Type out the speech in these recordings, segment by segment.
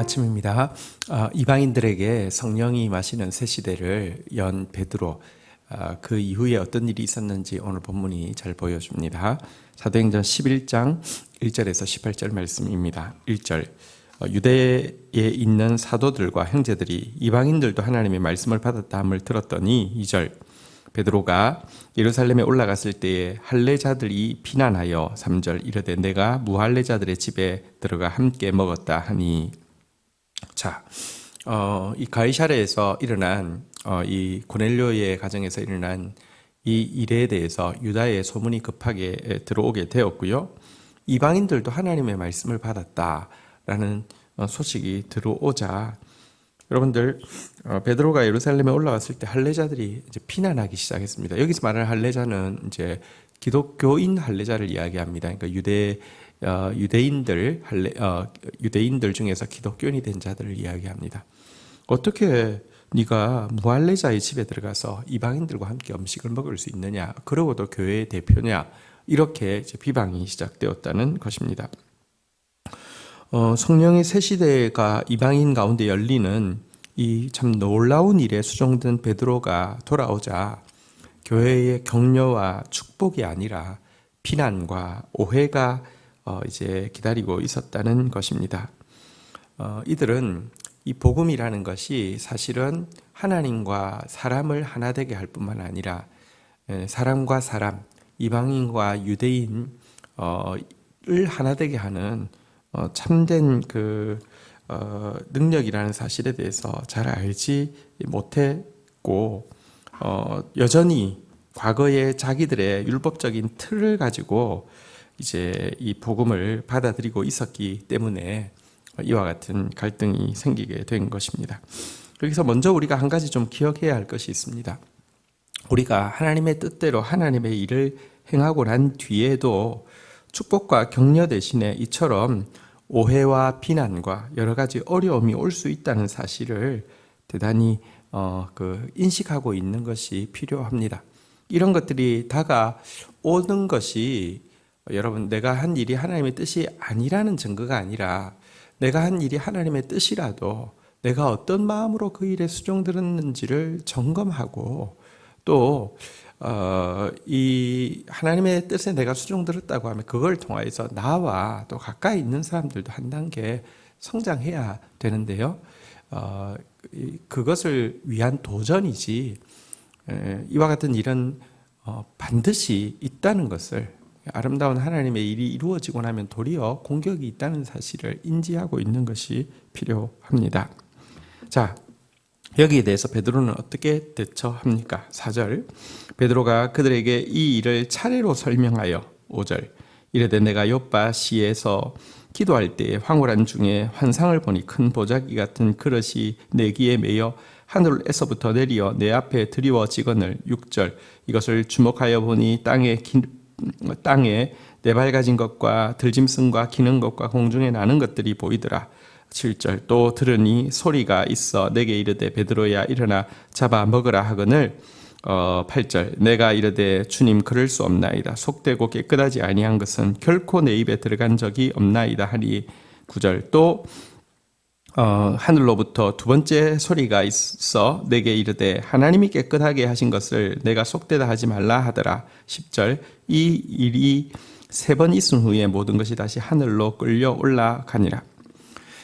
아침입니다. 이방인들에게 성령이 임하시는 새 시대를 연 베드로, 그 이후에 어떤 일이 있었는지 오늘 본문이 잘 보여줍니다. 사도행전 11장 1절에서 18절 말씀입니다. 1절, 유대에 있는 사도들과 형제들이 이방인들도 하나님의 말씀을 받았다 함을 들었더니 2절, 베드로가 예루살렘에 올라갔을 때에 할례자들이 비난하여 3절 이르되 내가 무할례자들의 집에 들어가 함께 먹었다 하니. 자, 이 가이사랴에서 일어난 이 고넬료의 가정에서 일어난 이 일에 대해서 유다의 소문이 급하게 들어오게 되었고요. 이방인들도 하나님의 말씀을 받았다라는 소식이 들어오자 여러분들, 베드로가 예루살렘에 올라왔을 때 할례자들이 이제 비난하기 시작했습니다. 여기서 말하는 할례자는 이제 기독교인 할례자를 이야기합니다. 그러니까 유대인들 중에서 기독교인이 된 자들을 이야기합니다. 어떻게 네가 무할례자의 집에 들어가서 이방인들과 함께 음식을 먹을 수 있느냐? 그러고도 교회의 대표냐? 이렇게 이제 비방이 시작되었다는 것입니다. 성령의 새 시대가 이방인 가운데 열리는 이 참 놀라운 일에 수종된 베드로가 돌아오자 교회의 격려와 축복이 아니라 비난과 오해가 이제 기다리고 있었다는 것입니다. 이들은 이 복음이라는 것이 사실은 하나님과 사람을 하나 되게 할 뿐만 아니라 사람과 사람, 이방인과 유대인을 하나 되게 하는 참된 그 능력이라는 사실에 대해서 잘 알지 못했고, 여전히 과거의 자기들의 율법적인 틀을 가지고 이제 이 복음을 받아들이고 있었기 때문에 이와 같은 갈등이 생기게 된 것입니다. 여기서 먼저 우리가 한 가지 좀 기억해야 할 것이 있습니다. 우리가 하나님의 뜻대로 하나님의 일을 행하고 난 뒤에도 축복과 격려 대신에 이처럼 오해와 비난과 여러 가지 어려움이 올 수 있다는 사실을 대단히 인식하고 있는 것이 필요합니다. 이런 것들이 다가오는 것이 여러분, 내가 한 일이 하나님의 뜻이 아니라는 증거가 아니라 내가 한 일이 하나님의 뜻이라도 내가 어떤 마음으로 그 일에 수종들었는지를 점검하고 또 이 하나님의 뜻에 내가 수종들었다고 하면 그걸 통하여서 나와 또 가까이 있는 사람들도 한 단계 성장해야 되는데요. 그것을 위한 도전이지 이와 같은 일은 반드시 있다는 것을, 아름다운 하나님의 일이 이루어지고 나면 도리어 공격이 있다는 사실을 인지하고 있는 것이 필요합니다. 자, 여기에 대해서 베드로는 어떻게 대처합니까? 4절, 베드로가 그들에게 이 일을 차례로 설명하여 5절, 이르되 내가 요빠 시에서 기도할 때에 황홀한 중에 환상을 보니 큰 보자기 같은 그릇이 내 귀에 매여 하늘에서부터 내리어 내 앞에 드리워지거늘. 6절, 이것을 주목하여 보니 땅에 네발가진 것과 들짐승과 기는 것과 공중에 나는 것들이 보이더라. 7절, 또 들으니 소리가 있어 내게 이르되 베드로야 일어나 잡아 먹으라 하거늘. 8절, 내가 이르되 주님 그럴 수 없나이다. 속되고 깨끗하지 아니한 것은 결코 내 입에 들어간 적이 없나이다 하니. 9절, 또 하늘로부터 두 번째 소리가 있어 내게 이르되 하나님이 깨끗하게 하신 것을 내가 속되다 하지 말라 하더라. 10절, 이 일이 3번 있은 후에 모든 것이 다시 하늘로 끌려 올라가니라.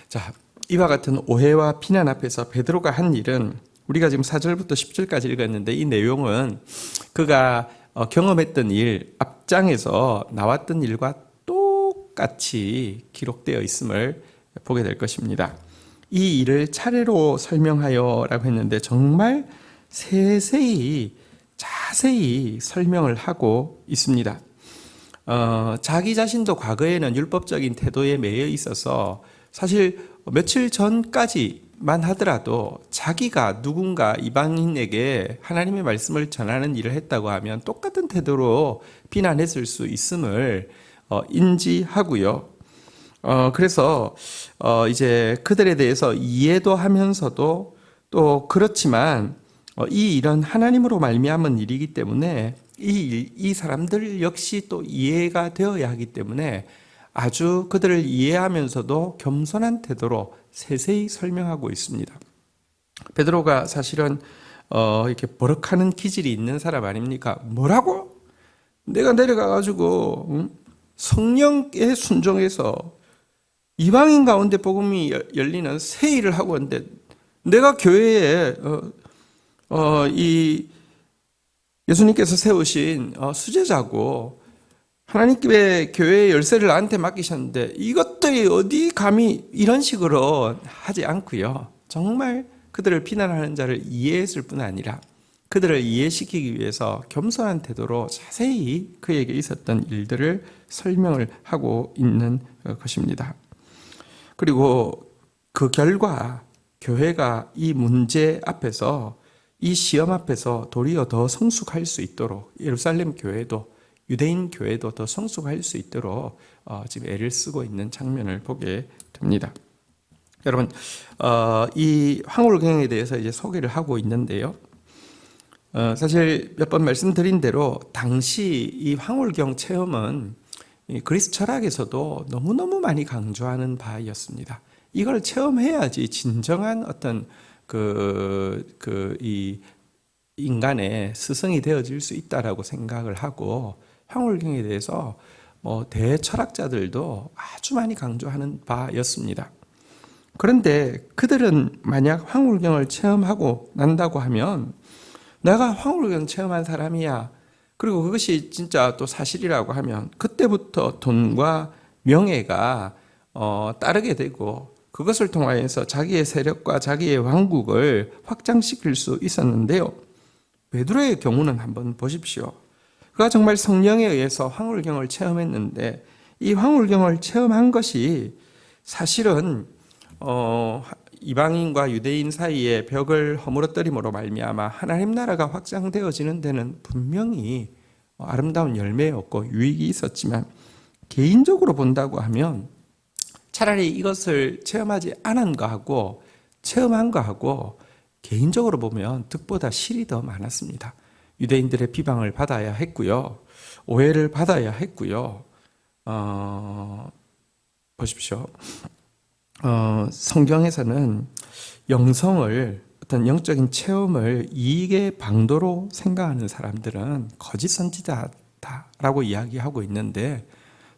자, 이와 같은 오해와 비난 앞에서 베드로가 한 일은 우리가 지금 4절부터 10절까지 읽었는데 이 내용은 그가 경험했던 일, 앞장에서 나왔던 일과 똑같이 기록되어 있음을 보게 될 것입니다. 이 일을 차례로 설명하여 라고 했는데 정말 세세히 자세히 설명을 하고 있습니다. 자기 자신도 과거에는 율법적인 태도에 매여 있어서 사실 며칠 전까지만 하더라도 자기가 누군가 이방인에게 하나님의 말씀을 전하는 일을 했다고 하면 똑같은 태도로 비난했을 수 있음을 인지하고요. 그래서 이제 그들에 대해서 이해도 하면서도 또 그렇지만 이 일은 하나님으로 말미암은 일이기 때문에 이 사람들 역시 또 이해가 되어야 하기 때문에 아주 그들을 이해하면서도 겸손한 태도로 세세히 설명하고 있습니다. 베드로가 사실은 이렇게 버럭하는 기질이 있는 사람 아닙니까? 뭐라고? 내가 내려가가지고 성령에 순종해서 이방인 가운데 복음이 열리는 새 일을 하고 있는데 내가 교회에 이 예수님께서 세우신 수제자고 하나님께 교회의 열쇠를 나한테 맡기셨는데 이것들이 어디 감히 이런 식으로 하지 않고요. 정말 그들을 비난하는 자를 이해했을 뿐 아니라 그들을 이해시키기 위해서 겸손한 태도로 자세히 그에게 있었던 일들을 설명을 하고 있는 것입니다. 그리고 그 결과 교회가 이 문제 앞에서 이 시험 앞에서 도리어 더 성숙할 수 있도록 예루살렘 교회도 유대인 교회도 더 성숙할 수 있도록 지금 애를 쓰고 있는 장면을 보게 됩니다. 여러분, 이 황홀경에 대해서 이제 소개를 하고 있는데요. 사실 몇 번 말씀드린 대로 당시 이 황홀경 체험은 그리스 철학에서도 너무너무 많이 강조하는 바였습니다. 이걸 체험해야지 진정한 어떤 이 인간의 스승이 되어질 수 있다라고 생각을 하고 황홀경에 대해서 대철학자들도 아주 많이 강조하는 바였습니다. 그런데 그들은 만약 황홀경을 체험하고 난다고 하면 내가 황홀경 체험한 사람이야. 그리고 그것이 진짜 또 사실이라고 하면 그때부터 돈과 명예가 따르게 되고 그것을 통하여서 자기의 세력과 자기의 왕국을 확장시킬 수 있었는데요. 베드로의 경우는 한번 보십시오. 그가 정말 성령에 의해서 황홀경을 체험했는데 이 황홀경을 체험한 것이 사실은 이방인과 유대인 사이의 벽을 허물어뜨림으로 말미암아 하나님 나라가 확장되어지는 데는 분명히 아름다운 열매였고 유익이 있었지만 개인적으로 본다고 하면 차라리 이것을 체험하지 않은 거하고 체험한 거하고 개인적으로 보면 득보다 실이 더 많았습니다. 유대인들의 비방을 받아야 했고요. 오해를 받아야 했고요. 보십시오. 성경에서는 영성을 어떤 영적인 체험을 이익의 방도로 생각하는 사람들은 거짓 선지자다라고 이야기하고 있는데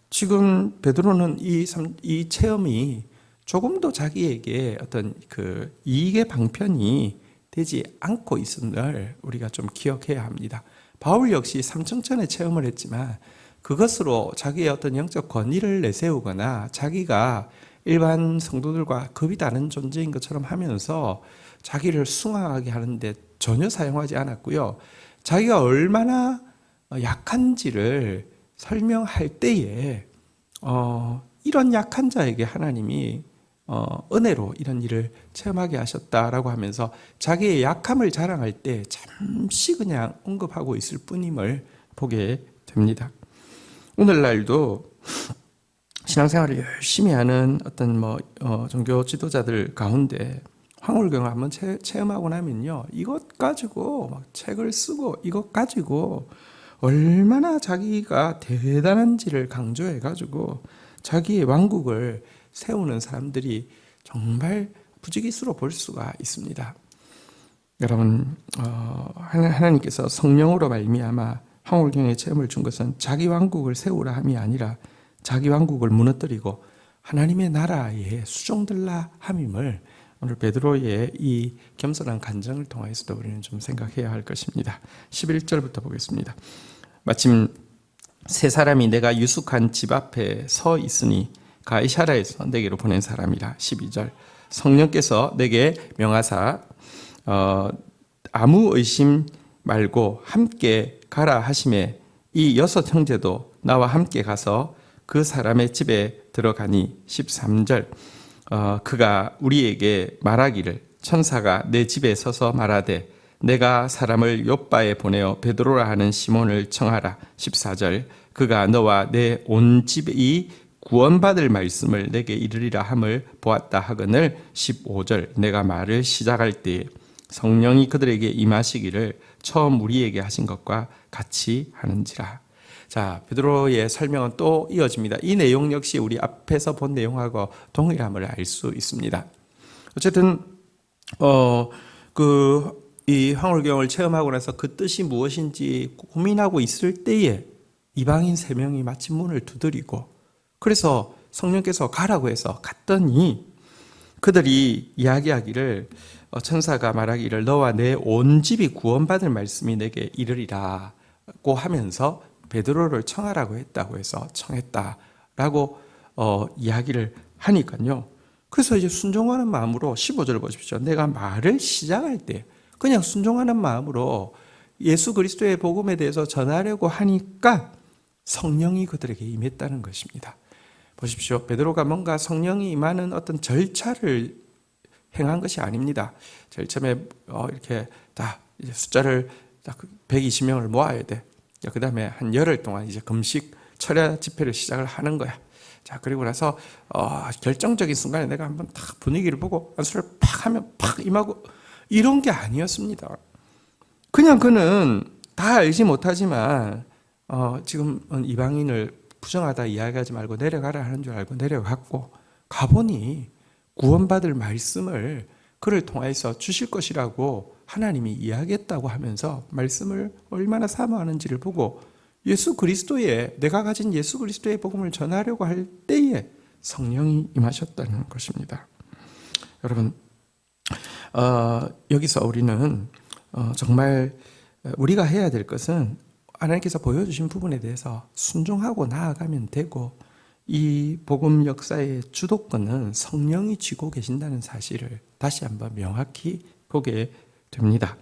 지금 베드로는 이 체험이 조금도 자기에게 어떤 그 이익의 방편이 되지 않고 있음을 우리가 좀 기억해야 합니다. 바울 역시 삼층천의 체험을 했지만 그것으로 자기의 어떤 영적 권위를 내세우거나 자기가 일반 성도들과 급이 다른 존재인 것처럼 하면서 자기를 숭앙하게 하는데 전혀 사용하지 않았고요. 자기가 얼마나 약한지를 설명할 때에 이런 약한 자에게 하나님이 은혜로 이런 일을 체험하게 하셨다라고 하면서 자기의 약함을 자랑할 때 잠시 그냥 언급하고 있을 뿐임을 보게 됩니다. 오늘날도 신앙생활을 열심히 하는 어떤 종교 지도자들 가운데 황홀경을 한번 체험하고 나면요, 이것 가지고 막 책을 쓰고 이것 가지고 얼마나 자기가 대단한지를 강조해 가지고 자기의 왕국을 세우는 사람들이 정말 부지기수로 볼 수가 있습니다. 여러분, 하나님께서 성령으로 말미암아 황홀경의 체험을 준 것은 자기 왕국을 세우라 함이 아니라 자기 왕국을 무너뜨리고 하나님의 나라에 수종들라 함임을 오늘 베드로의 이 겸손한 간증을 통해서도 우리는 좀 생각해야 할 것입니다. 11절부터 보겠습니다. 마침 세 사람이 내가 유숙한 집 앞에 서 있으니 가이사랴에서 내게로 보낸 사람이라. 12절 성령께서 내게 명하사 아무 의심 말고 함께 가라 하심에 이 6 형제도 나와 함께 가서 그 사람의 집에 들어가니 13절 그가 우리에게 말하기를 천사가 내 집에 서서 말하되 내가 사람을 욥바에 보내어 베드로라 하는 시몬을 청하라. 14절 그가 너와 내 온 집이 구원받을 말씀을 내게 이르리라 함을 보았다 하거늘. 15절 내가 말을 시작할 때에 성령이 그들에게 임하시기를 처음 우리에게 하신 것과 같이 하는지라. 자, 베드로의 설명은 또 이어집니다. 이 내용 역시 우리 앞에서 본 내용하고 동일함을 알 수 있습니다. 어쨌든 이 황홀경을 체험하고 나서 그 뜻이 무엇인지 고민하고 있을 때에 이방인 3명이 마침 문을 두드리고, 그래서 성령께서 가라고 해서 갔더니 그들이 이야기하기를, 천사가 말하기를 너와 내 온 집이 구원받을 말씀이 내게 이르리라고 하면서 베드로를 청하라고 했다고 해서 청했다라고 이야기를 하니까요. 그래서 이제 순종하는 마음으로 15절 보십시오. 내가 말을 시작할 때 그냥 순종하는 마음으로 예수 그리스도의 복음에 대해서 전하려고 하니까 성령이 그들에게 임했다는 것입니다. 보십시오. 베드로가 뭔가 성령이 임하는 어떤 절차를 행한 것이 아닙니다. 제일 처음에 이렇게 다 이제 숫자를 딱 120명을 모아야 돼. 그 다음에 한 열흘 동안 이제 금식 철야 집회를 시작을 하는 거야. 자, 그리고 나서 결정적인 순간에 내가 한번 딱 분위기를 보고 안수를 팍 하면 팍 임하고 이런 게 아니었습니다. 그냥 그는 다 알지 못하지만 지금은 이방인을 부정하다 이야기하지 말고 내려가라 하는 줄 알고 내려갔고, 가보니 구원받을 말씀을 그를 통해서 주실 것이라고 하나님이 이야기했다고 하면서 말씀을 얼마나 사모하는지를 보고 예수 그리스도의, 내가 가진 예수 그리스도의 복음을 전하려고 할 때에 성령이 임하셨다는 것입니다. 여러분, 여기서 우리는 정말 우리가 해야 될 것은 하나님께서 보여주신 부분에 대해서 순종하고 나아가면 되고, 이 복음 역사의 주도권은 성령이 쥐고 계신다는 사실을 다시 한번 명확히 보게 됩니다.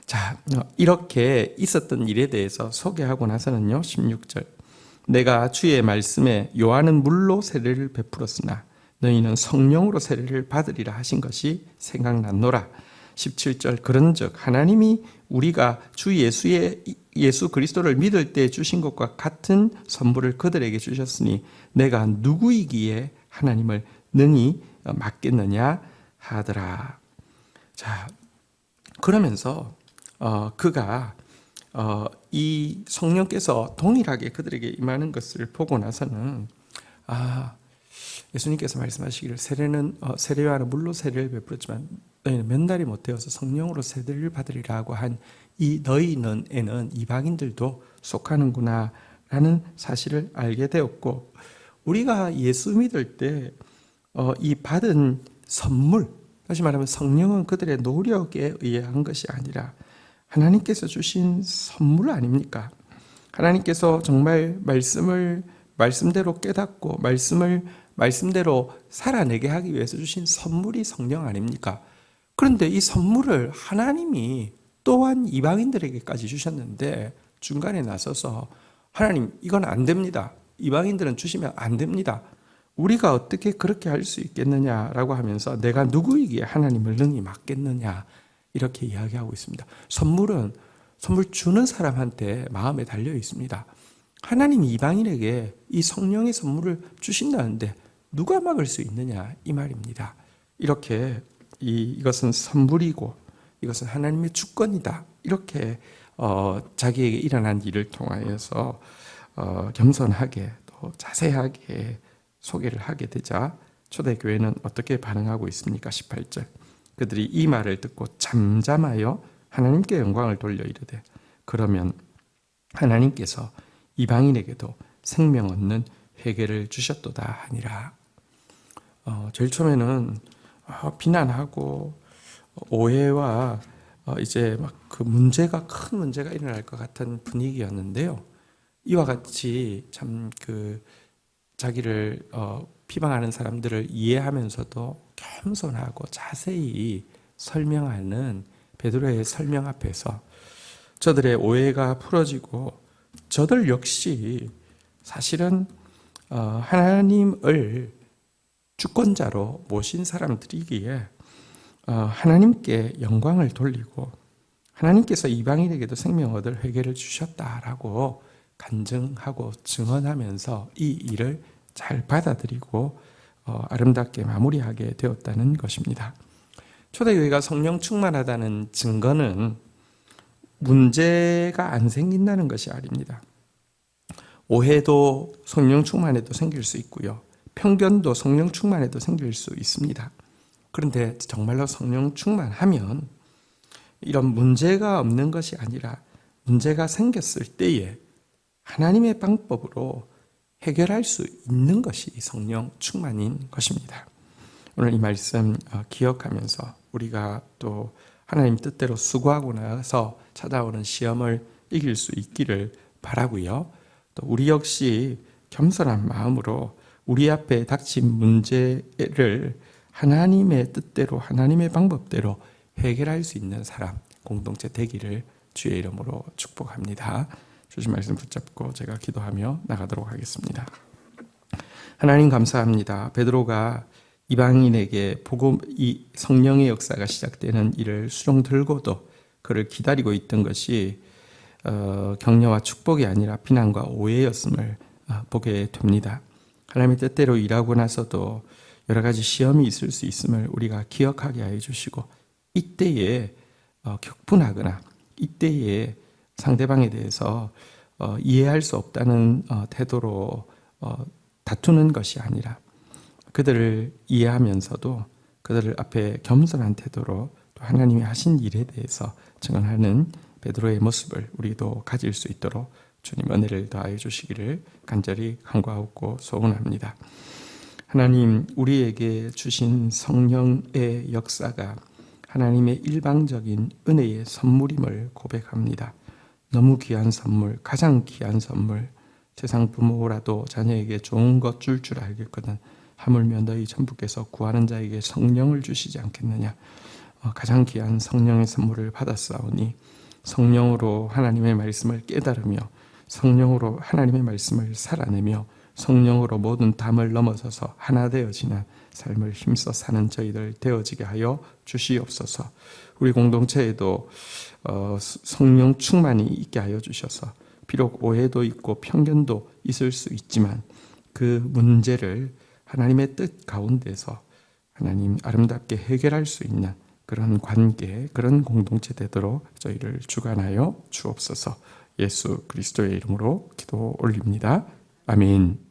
자, 이렇게 있었던 일에 대해서 소개하고 나서는요, 16절. 내가 주의 말씀에 요한은 물로 세례를 베풀었으나 너희는 성령으로 세례를 받으리라 하신 것이 생각났노라. 17절. 그런즉 하나님이 우리가 주 예수 그리스도를 믿을 때 주신 것과 같은 선물을 그들에게 주셨으니 내가 누구이기에 하나님을 능히 맡겠느냐 하더라. 자, 그러면서 그가 이 성령께서 동일하게 그들에게 임하는 것을 보고 나서는 예수님께서 말씀하시기를 세례와는 물로 세례를 베풀었지만 너희는 몇 날이 못 되어서 성령으로 세례를 받으리라고 한 이 너희는에는 이방인들도 속하는구나 라는 사실을 알게 되었고, 우리가 예수 믿을 때 이 받은 선물, 다시 말하면 성령은 그들의 노력에 의한 것이 아니라 하나님께서 주신 선물 아닙니까? 하나님께서 정말 말씀대로 깨닫고 말씀대로 살아내게 하기 위해서 주신 선물이 성령 아닙니까? 그런데 이 선물을 하나님이 또한 이방인들에게까지 주셨는데 중간에 나서서 하나님, 이건 안 됩니다. 이방인들은 주시면 안 됩니다. 우리가 어떻게 그렇게 할 수 있겠느냐라고 하면서 내가 누구이기에 하나님을 능히 맡겠느냐 이렇게 이야기하고 있습니다. 선물 주는 사람한테 마음에 달려 있습니다. 하나님이 이방인에게 이 성령의 선물을 주신다는데 누가 막을 수 있느냐 이 말입니다. 이렇게 이것은 선물이고 이것은 하나님의 주권이다. 이렇게 자기에게 일어난 일을 통하여서 겸손하게 또 자세하게 소개를 하게 되자 초대교회는 어떻게 반응하고 있습니까? 18절. 그들이 이 말을 듣고 잠잠하여 하나님께 영광을 돌려 이르되 그러면 하나님께서 이방인에게도 생명 얻는 회개를 주셨도다 하니라. 제일 처음에는 비난하고 오해와 이제 막 그 큰 문제가 일어날 것 같은 분위기였는데요. 이와 같이 참 자기를 비방하는 사람들을 이해하면서도 겸손하고 자세히 설명하는 베드로의 설명 앞에서 저들의 오해가 풀어지고 저들 역시 사실은 하나님을 주권자로 모신 사람들이기에 하나님께 영광을 돌리고 하나님께서 이방인에게도 생명 얻을 회개를 주셨다라고 간증하고 증언하면서 이 일을 잘 받아들이고 아름답게 마무리하게 되었다는 것입니다. 초대교회가 성령 충만하다는 증거는 문제가 안 생긴다는 것이 아닙니다. 오해도 성령 충만에도 생길 수 있고요. 편견도 성령 충만에도 생길 수 있습니다. 그런데 정말로 성령 충만하면 이런 문제가 없는 것이 아니라 문제가 생겼을 때에 하나님의 방법으로 해결할 수 있는 것이 성령 충만인 것입니다. 오늘 이 말씀 기억하면서 우리가 또 하나님 뜻대로 수고하고 나서 찾아오는 시험을 이길 수 있기를 바라고요. 또 우리 역시 겸손한 마음으로 우리 앞에 닥친 문제를 하나님의 뜻대로 하나님의 방법대로 해결할 수 있는 사람, 공동체 되기를 주의 이름으로 축복합니다. 주신 말씀 붙잡고 제가 기도하며 나가도록 하겠습니다. 하나님 감사합니다. 베드로가 이방인에게 복음, 이 성령의 역사가 시작되는 일을 수종 들고도 그를 기다리고 있던 것이 격려와 축복이 아니라 비난과 오해였음을 보게 됩니다. 하나님의 뜻대로 일하고 나서도 여러 가지 시험이 있을 수 있음을 우리가 기억하게 해 주시고, 이때에 격분하거나 이때에 상대방에 대해서 이해할 수 없다는 태도로 다투는 것이 아니라 그들을 이해하면서도 그들을 앞에 겸손한 태도로 또 하나님이 하신 일에 대해서 증언하는 베드로의 모습을 우리도 가질 수 있도록 주님 은혜를 더하여 주시기를 간절히 간구하고 소원합니다. 하나님, 우리에게 주신 성령의 역사가 하나님의 일방적인 은혜의 선물임을 고백합니다. 너무 귀한 선물, 가장 귀한 선물. 세상 부모라도 자녀에게 좋은 것 줄 알겠거든 하물며 너희 천부께서 구하는 자에게 성령을 주시지 않겠느냐. 가장 귀한 성령의 선물을 받았사오니 성령으로 하나님의 말씀을 깨달으며 성령으로 하나님의 말씀을 살아내며 성령으로 모든 담을 넘어서서 하나 되어지는 삶을 힘써 사는 저희들 되어지게 하여 주시옵소서. 우리 공동체에도 성령 충만이 있게 하여 주셔서 비록 오해도 있고 편견도 있을 수 있지만 그 문제를 하나님의 뜻 가운데서 하나님 아름답게 해결할 수 있는 그런 관계, 그런 공동체 되도록 저희를 주관하여 주옵소서. 예수 그리스도의 이름으로 기도 올립니다. 아멘.